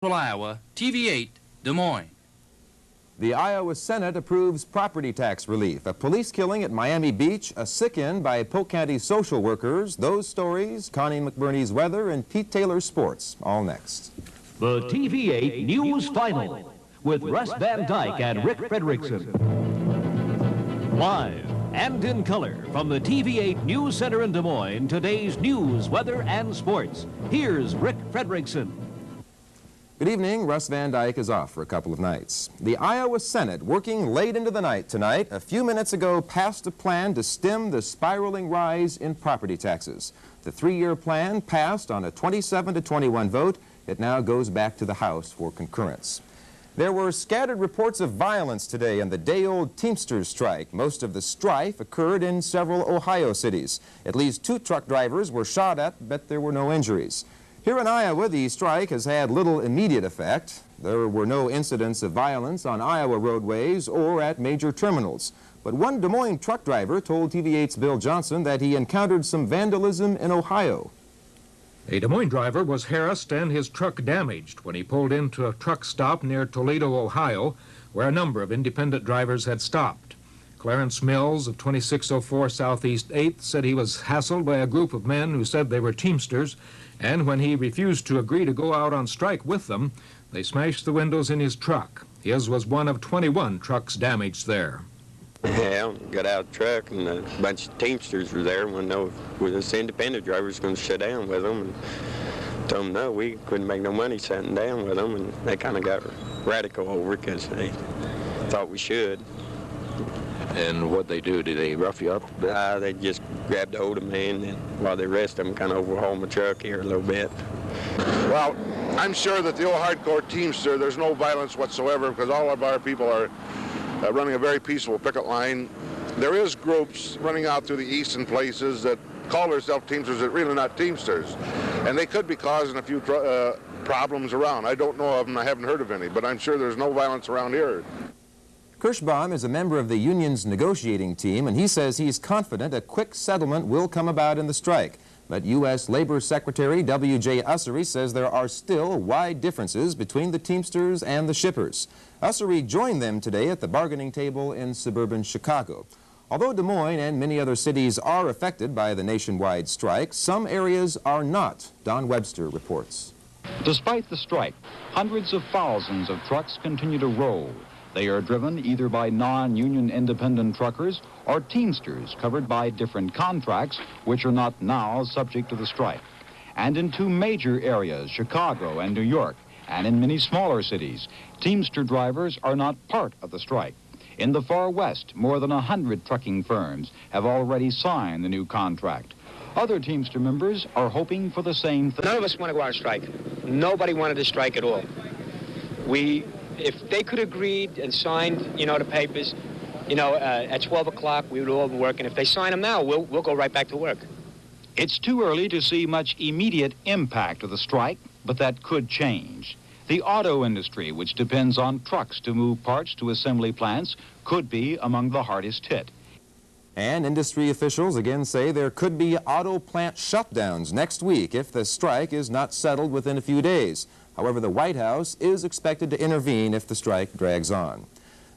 Iowa, TV8, Des Moines. The Iowa Senate approves property tax relief, a police killing at Miami Beach, a sick-in by Polk County social workers, those stories, Connie McBurney's weather, and Pete Taylor's sports. All next. The TV8 News Final with Russ Van Dyke and Rick Fredericksen. Live and in color from the TV8 News Center in Des Moines, today's news, weather, and sports. Here's Rick Fredericksen. Good evening. Russ Van Dyke is off for a couple of nights. The Iowa Senate, working late into the night tonight, a few minutes ago passed a plan to stem the spiraling rise in property taxes. The three-year plan passed on a 27-21 vote. It now goes back to the House for concurrence. There were scattered reports of violence today in the day-old Teamsters strike. Most of the strife occurred in several Ohio cities. At least 2 truck drivers were shot at, but there were no injuries. Here in Iowa, the strike has had little immediate effect. There were no incidents of violence on Iowa roadways or at major terminals. But one Des Moines truck driver told TV8's Bill Johnson that he encountered some vandalism in Ohio. A Des Moines driver was harassed and his truck damaged when he pulled into a truck stop near Toledo, Ohio, where a number of independent drivers had stopped. Clarence Mills of 2604 Southeast 8th said he was hassled by a group of men who said they were Teamsters, and when he refused to agree to go out on strike with them, they smashed the windows in his truck. His was one of 21 trucks damaged there. Yeah, got out of the truck and a bunch of Teamsters were there. When this independent driver was going to sit down with them, and told them no, we couldn't make no money sitting down with them, and they kind of got radical over it because they thought we should. And what they do? Did they rough you up? They just grabbed hold of me, and then while they arrested them, kind of overhauled my truck here a little bit. Well, I'm sure that the old hardcore Teamster, there's no violence whatsoever because all of our people are running a very peaceful picket line. There is groups running out through the eastern places that call themselves Teamsters that really not Teamsters, and they could be causing a few problems around. I don't know of them. I haven't heard of any, but I'm sure there's no violence around here. Kirschbaum is a member of the union's negotiating team, and he says he's confident a quick settlement will come about in the strike. But U.S. Labor Secretary W.J. Ussery says there are still wide differences between the Teamsters and the shippers. Ussery joined them today at the bargaining table in suburban Chicago. Although Des Moines and many other cities are affected by the nationwide strike, some areas are not. Don Webster reports. Despite the strike, hundreds of thousands of trucks continue to roll. They are driven either by non-union independent truckers or Teamsters covered by different contracts, which are not now subject to the strike. And in 2 major areas, Chicago and New York, and in many smaller cities, Teamster drivers are not part of the strike. In the far west, more than 100 trucking firms have already signed the new contract. Other Teamster members are hoping for the same thing. None of us want to go on strike. Nobody wanted to strike at all. If they could have agreed and signed, the papers, at 12 o'clock, we would all be working. If they sign them now, we'll go right back to work. It's too early to see much immediate impact of the strike, but that could change. The auto industry, which depends on trucks to move parts to assembly plants, could be among the hardest hit. And industry officials again say there could be auto plant shutdowns next week if the strike is not settled within a few days. However, the White House is expected to intervene if the strike drags on.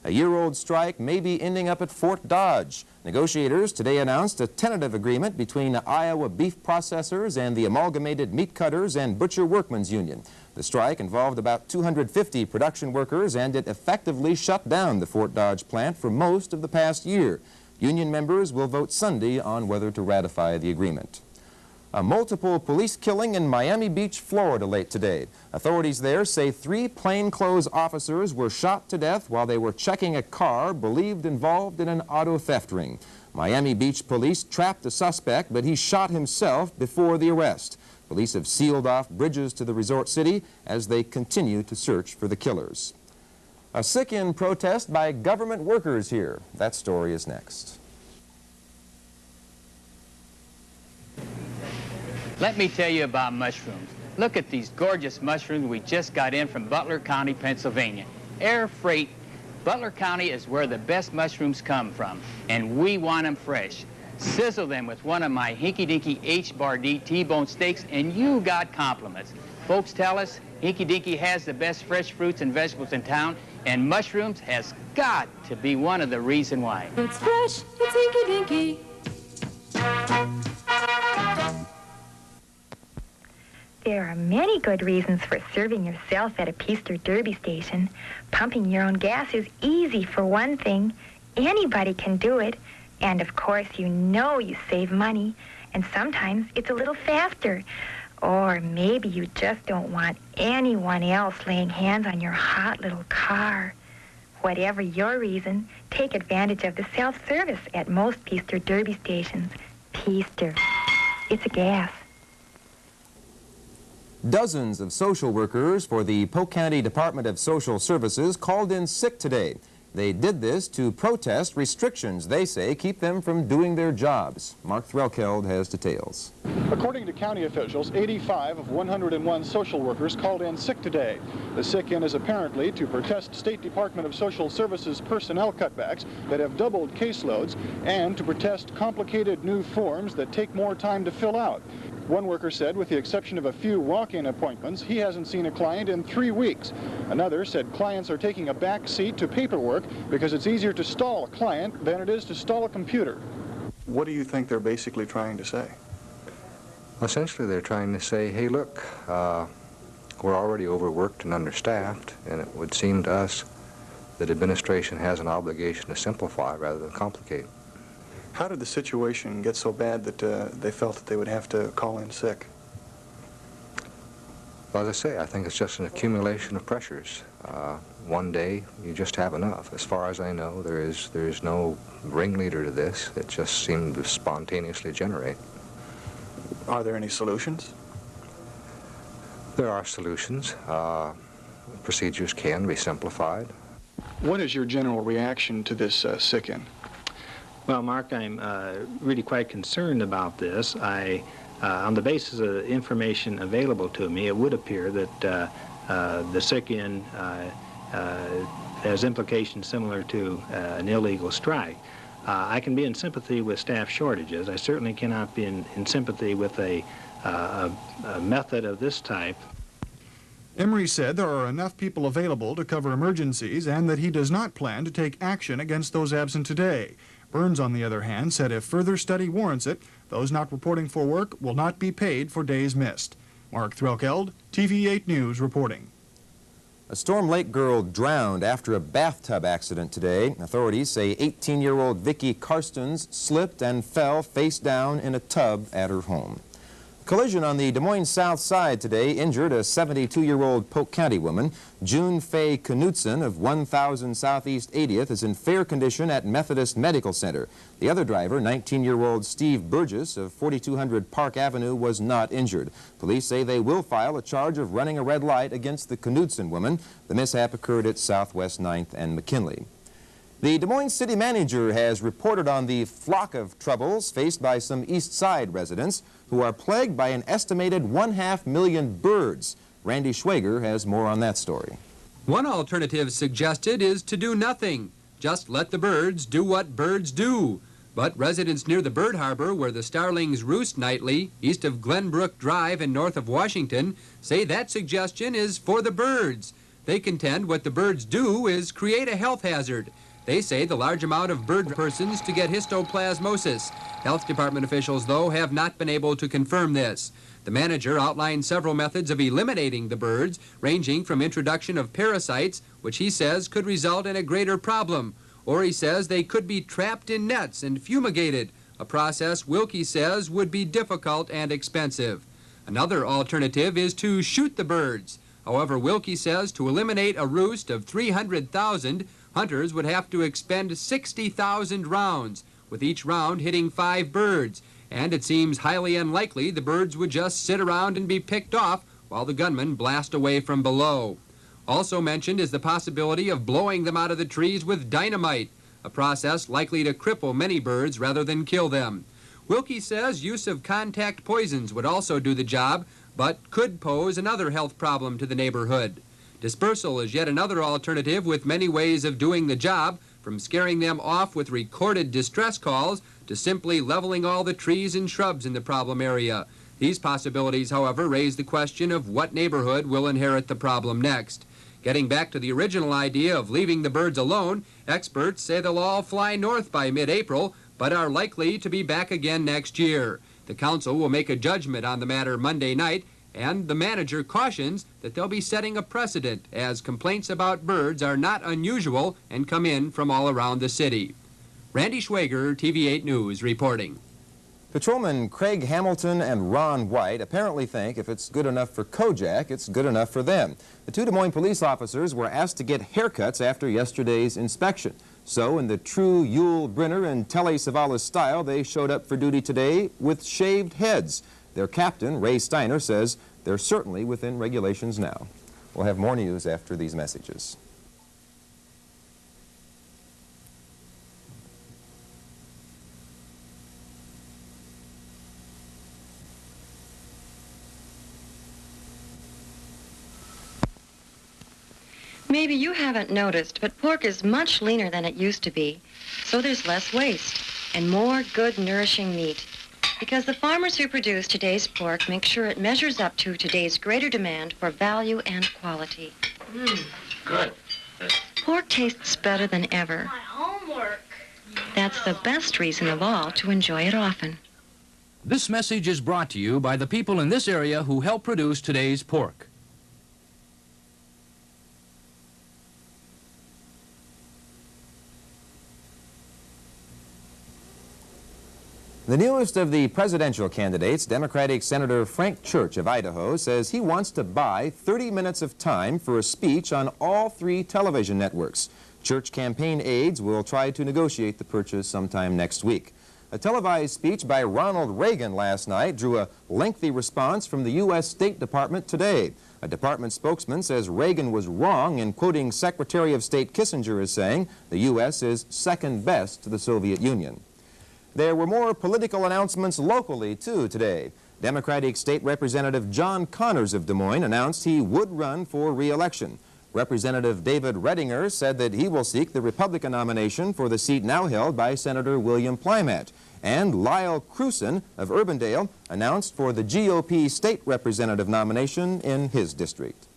A year-old strike may be ending up at Fort Dodge. Negotiators today announced a tentative agreement between the Iowa beef processors and the Amalgamated Meat Cutters and Butcher Workmen's Union. The strike involved about 250 production workers, and it effectively shut down the Fort Dodge plant for most of the past year. Union members will vote Sunday on whether to ratify the agreement. A multiple police killing in Miami Beach, Florida late today. Authorities there say 3 plainclothes officers were shot to death while they were checking a car believed involved in an auto theft ring. Miami Beach police trapped the suspect, but he shot himself before the arrest. Police have sealed off bridges to the resort city as they continue to search for the killers. A sick-in protest by government workers here. That story is next. Let me tell you about mushrooms. Look at these gorgeous mushrooms we just got in from Butler County, Pennsylvania. Air freight. Butler County is where the best mushrooms come from, and we want them fresh. Sizzle them with one of my Hinky Dinky H-Bar D T-bone steaks, and you got compliments. Folks tell us Hinky Dinky has the best fresh fruits and vegetables in town, and mushrooms has got to be one of the reason why. It's fresh, it's Hinky Dinky. There are many good reasons for serving yourself at a Pester Derby station. Pumping your own gas is easy for one thing. Anybody can do it. And of course, you know you save money. And sometimes it's a little faster. Or maybe you just don't want anyone else laying hands on your hot little car. Whatever your reason, take advantage of the self-service at most Pester Derby stations. Pester. It's a gas. Dozens of social workers for the Polk County Department of Social Services called in sick today. They did this to protest restrictions they say keep them from doing their jobs. Mark Threlkeld has details. According to county officials, 85 of 101 social workers called in sick today. The sick-in is apparently to protest State Department of Social Services personnel cutbacks that have doubled caseloads and to protest complicated new forms that take more time to fill out. One worker said, with the exception of a few walk-in appointments, he hasn't seen a client in 3 weeks. Another said clients are taking a back seat to paperwork because it's easier to stall a client than it is to stall a computer. What do you think they're basically trying to say? Essentially, they're trying to say, hey, look, we're already overworked and understaffed, and it would seem to us that administration has an obligation to simplify rather than complicate. How did the situation get so bad that they felt that they would have to call in sick? Well, as I say, I think it's just an accumulation of pressures. One day, you just have enough. As far as I know, there is no ringleader to this. It just seemed to spontaneously generate. Are there any solutions? There are solutions. Procedures can be simplified. What is your general reaction to this sick-in? Well, Mark, I'm really quite concerned about this. On the basis of the information available to me, it would appear that the sick-in has implications similar to an illegal strike. I can be in sympathy with staff shortages. I certainly cannot be in sympathy with a method of this type. Emery said there are enough people available to cover emergencies and that he does not plan to take action against those absent today. Burns, on the other hand, said if further study warrants it, those not reporting for work will not be paid for days missed. Mark Threlkeld, TV8 News, reporting. A Storm Lake girl drowned after a bathtub accident today. Authorities say 18-year-old Vicki Karstens slipped and fell face down in a tub at her home. Collision on the Des Moines south side today injured a 72-year-old Polk County woman. June Faye Knudsen of 1000 Southeast 80th is in fair condition at Methodist Medical Center. The other driver, 19-year-old Steve Burgess of 4200 Park Avenue, was not injured. Police say they will file a charge of running a red light against the Knudsen woman. The mishap occurred at Southwest 9th and McKinley. The Des Moines city manager has reported on the flock of troubles faced by some East Side residents who are plagued by an estimated 1/2 birds. Randy Schwager has more on that story. One alternative suggested is to do nothing. Just let the birds do what birds do. But residents near the bird harbor where the starlings roost nightly, east of Glenbrook Drive and north of Washington, say that suggestion is for the birds. They contend what the birds do is create a health hazard. They say the large amount of bird persons to get histoplasmosis. Health department officials, though, have not been able to confirm this. The manager outlined several methods of eliminating the birds, ranging from introduction of parasites, which he says could result in a greater problem, or he says they could be trapped in nets and fumigated, a process Wilkie says would be difficult and expensive. Another alternative is to shoot the birds. However, Wilkie says to eliminate a roost of 300,000, hunters would have to expend 60,000 rounds, with each round hitting 5 birds, and it seems highly unlikely the birds would just sit around and be picked off while the gunmen blast away from below. Also mentioned is the possibility of blowing them out of the trees with dynamite, a process likely to cripple many birds rather than kill them. Wilkie says use of contact poisons would also do the job, but could pose another health problem to the neighborhood. Dispersal is yet another alternative with many ways of doing the job, from scaring them off with recorded distress calls to simply leveling all the trees and shrubs in the problem area. These possibilities, however, raise the question of what neighborhood will inherit the problem next. Getting back to the original idea of leaving the birds alone, experts say they'll all fly north by mid-April, but are likely to be back again next year. The council will make a judgment on the matter Monday night, and the manager cautions that they'll be setting a precedent, as complaints about birds are not unusual and come in from all around the city. Randy Schwager, TV8 News, reporting. Patrolman Craig Hamilton and Ron White apparently think if it's good enough for Kojak, it's good enough for them. The two Des Moines police officers were asked to get haircuts after yesterday's inspection. So, in the true Yul Brynner and Telly Savalas style, they showed up for duty today with shaved heads. Their captain, Ray Steiner, says they're certainly within regulations now. We'll have more news after these messages. Maybe you haven't noticed, but pork is much leaner than it used to be, so there's less waste and more good, nourishing meat. Because the farmers who produce today's pork make sure it measures up to today's greater demand for value and quality. Good. Pork tastes better than ever. My homework. That's the best reason of all to enjoy it often. This message is brought to you by the people in this area who help produce today's pork. The newest of the presidential candidates, Democratic Senator Frank Church of Idaho, says he wants to buy 30 minutes of time for a speech on all 3 television networks. Church campaign aides will try to negotiate the purchase sometime next week. A televised speech by Ronald Reagan last night drew a lengthy response from the U.S. State Department today. A department spokesman says Reagan was wrong in quoting Secretary of State Kissinger as saying the U.S. is second best to the Soviet Union. There were more political announcements locally, too, today. Democratic State Representative John Connors of Des Moines announced he would run for re-election. Representative David Redinger said that he will seek the Republican nomination for the seat now held by Senator William Plimat. And Lyle Cruson of Urbandale announced for the GOP State Representative nomination in his district.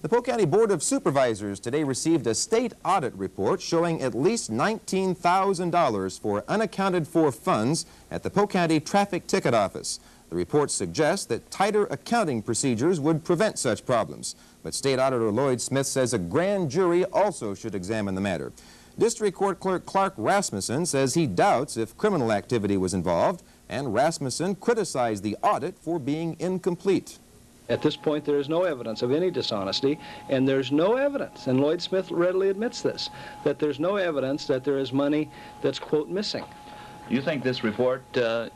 The Polk County Board of Supervisors today received a state audit report showing at least $19,000 for unaccounted for funds at the Polk County Traffic Ticket Office. The report suggests that tighter accounting procedures would prevent such problems. But State Auditor Lloyd Smith says a grand jury also should examine the matter. District Court Clerk Clark Rasmussen says he doubts if criminal activity was involved, and Rasmussen criticized the audit for being incomplete. At this point, there is no evidence of any dishonesty, and there's no evidence, and Lloyd Smith readily admits this, that there's no evidence that there is money that's, quote, missing. You think this report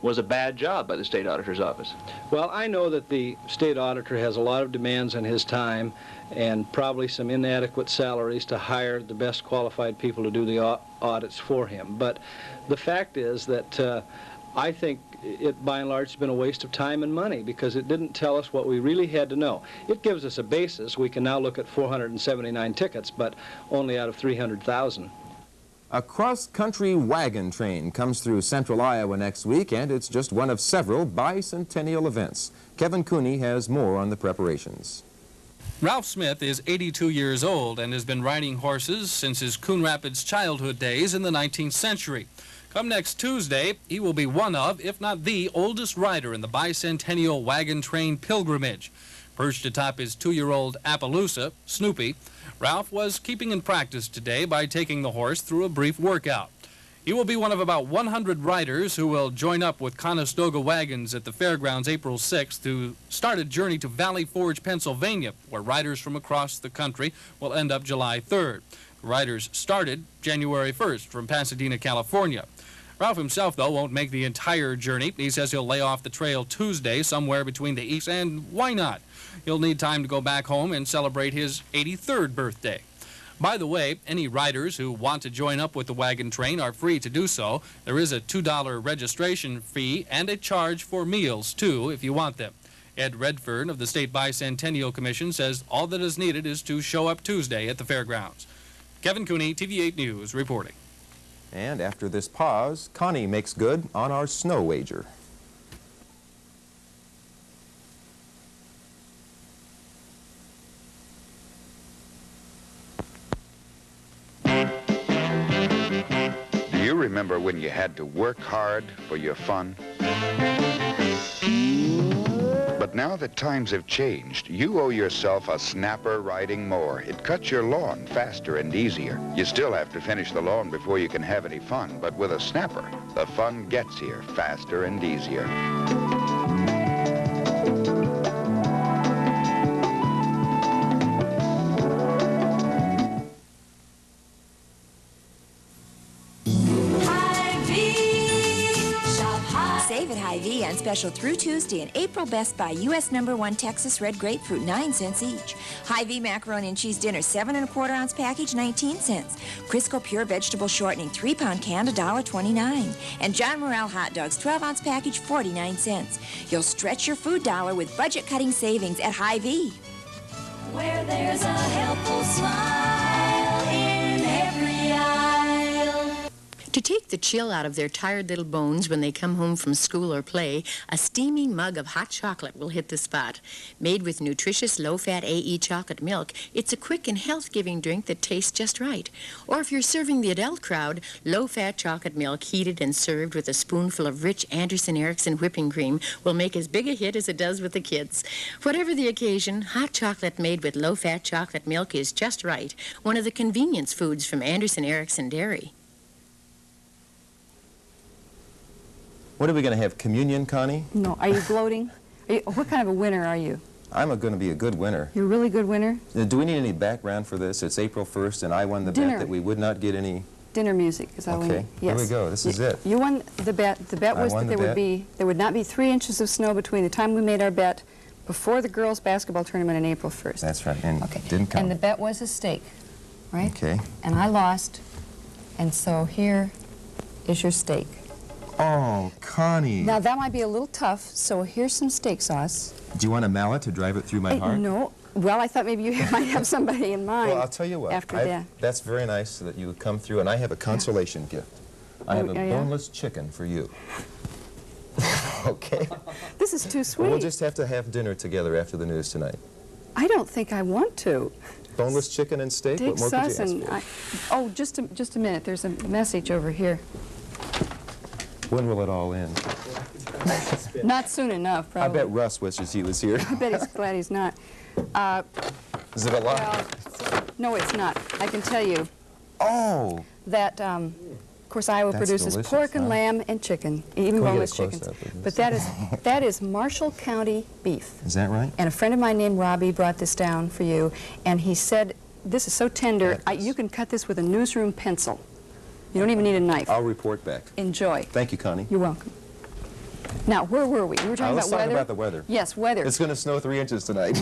was a bad job by the state auditor's office? Well, I know that the state auditor has a lot of demands on his time and probably some inadequate salaries to hire the best qualified people to do the audits for him. But the fact is that I think it, by and large, has been a waste of time and money because it didn't tell us what we really had to know. It gives us a basis. We can now look at 479 tickets, but only out of 300,000. A cross-country wagon train comes through central Iowa next week, and it's just one of several bicentennial events. Kevin Cooney has more on the preparations. Ralph Smith is 82 years old and has been riding horses since his Coon Rapids childhood days in the 19th century. Come next Tuesday, he will be one of, if not the oldest rider in the bicentennial wagon train pilgrimage. Perched atop his 2-year-old Appaloosa, Snoopy, Ralph was keeping in practice today by taking the horse through a brief workout. He will be one of about 100 riders who will join up with Conestoga Wagons at the fairgrounds April 6th to start a journey to Valley Forge, Pennsylvania, where riders from across the country will end up July 3rd. The riders started January 1st from Pasadena, California. Ralph himself, though, won't make the entire journey. He says he'll lay off the trail Tuesday somewhere between the east, and why not? He'll need time to go back home and celebrate his 83rd birthday. By the way, any riders who want to join up with the wagon train are free to do so. There is a $2 registration fee and a charge for meals, too, if you want them. Ed Redfern of the State Bicentennial Commission says all that is needed is to show up Tuesday at the fairgrounds. Kevin Cooney, TV8 News, reporting. And after this pause, Connie makes good on our snow wager. remember when you had to work hard for your fun? But now that times have changed, you owe yourself a snapper riding mower. It cuts your lawn faster and easier. You still have to finish the lawn before you can have any fun, but with a snapper, the fun gets here faster and easier. Save at Hy-Vee on special through Tuesday in April. Best Buy U.S. #1 Texas red grapefruit, 9 cents each. Hy-Vee macaroni and cheese dinner, 7 1/4 ounce package, 19 cents. Crisco pure vegetable shortening, 3-pound can, $1.29. And John Morrell hot dogs, 12 ounce package, 49 cents. You'll stretch your food dollar with budget cutting savings at Hy-Vee. Where there's a helpful smile in every aisle. To take the chill out of their tired little bones when they come home from school or play, a steaming mug of hot chocolate will hit the spot. Made with nutritious low-fat AE chocolate milk, it's a quick and health-giving drink that tastes just right. Or if you're serving the adult crowd, low-fat chocolate milk heated and served with a spoonful of rich Anderson Erickson whipping cream will make as big a hit as it does with the kids. Whatever the occasion, hot chocolate made with low-fat chocolate milk is just right. One of the convenience foods from Anderson Erickson Dairy. What are we going to have, communion, Connie? No. Are you gloating? What kind of a winner are you? I'm going to be a good winner. You're a really good winner? Do we need any background for this? It's April 1st, and I won the bet that we would not get any... Dinner music is all we need. Okay, yes. here we go. This is it. You won the bet. The bet was that there would not be 3 inches of snow between the time we made our bet before the girls' basketball tournament on April 1st. That's right, and it didn't come. And the bet was a steak, right? Okay. And I lost, and so here is your steak. Oh, Connie. Now, that might be a little tough, so here's some steak sauce. Do you want a mallet to drive it through my heart? No. Well, I thought maybe you might have somebody in mind. Well, I'll tell you what. After that. That's very nice that you would come through, and I have a consolation gift. I have a boneless chicken for you. Okay? This is too sweet. Well, we'll just have to have dinner together after the news tonight. I don't think I want to. Boneless chicken and steak? What more could you ask for? Oh, just a minute. There's a message over here. When will it all end? Not soon enough, probably. I bet Russ wishes he was here. I bet he's glad he's not. Is it a lot? Well, no, it's not. I can tell you. Oh! That, of course, Iowa produces pork and lamb and chicken, even boneless chickens. But that is Marshall County beef. Is that right? And a friend of mine named Robbie brought this down for you, and he said, this is so tender, you can cut this with a newsroom pencil. You don't even need a knife. I'll report back. Enjoy. Thank you, Connie. You're welcome. Now, where were we? We were talking let's about weather. Talk about the weather. Yes, weather. It's going to snow 3 inches tonight.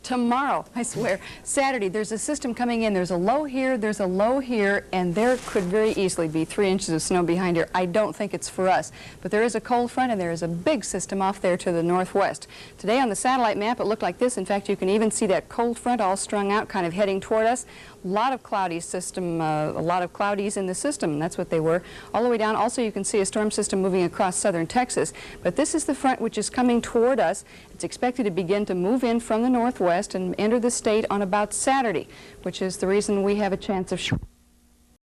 Tomorrow, I swear. Saturday, there's a system coming in. There's a low here, there's a low here, and there could very easily be 3 inches of snow behind here. I don't think it's for us. But there is a cold front, and there is a big system off there to the northwest. Today on the satellite map, it looked like this. In fact, you can even see that cold front all strung out, kind of heading toward us. A lot of cloudy system, a lot of cloudies in the system. That's what they were. All the way down, also, you can see a storm system moving across southern Texas. But this is the front which is coming toward us. It's expected to begin to move in from the northwest and enter the state on about Saturday, which is the reason we have a chance of